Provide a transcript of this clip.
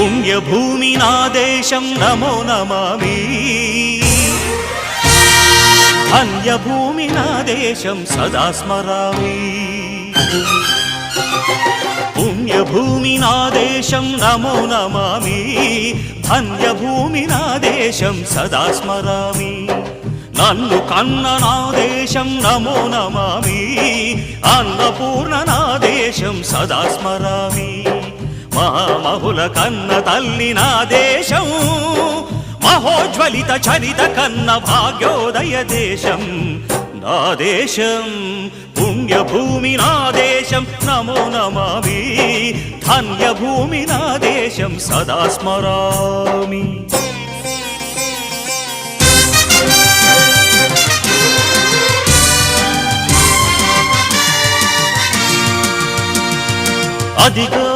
పుణ్యభూమి నా దేశం నమో నమామి ధన్యభూమి నా దేశం సదా స్మరామి పుణ్యభూమి నా దేశం నమో నమామి ధన్యభూమి నా దేశం సదా స్మరామి నన్ను కన్న నా దేశం నమో నమామి అన్నపూర్ణ నా దేశం సదా స్మరామి మహామహుల కన్న తల్లి నా దేశం మహోజ్వలిత చరిత కన్న భాగ్యోదయ దేశం నా దేశం పుణ్యభూమి నా దేశం నమో నమామి ధన్యభూమి నా దేశం సదా స్మరామి అదిగో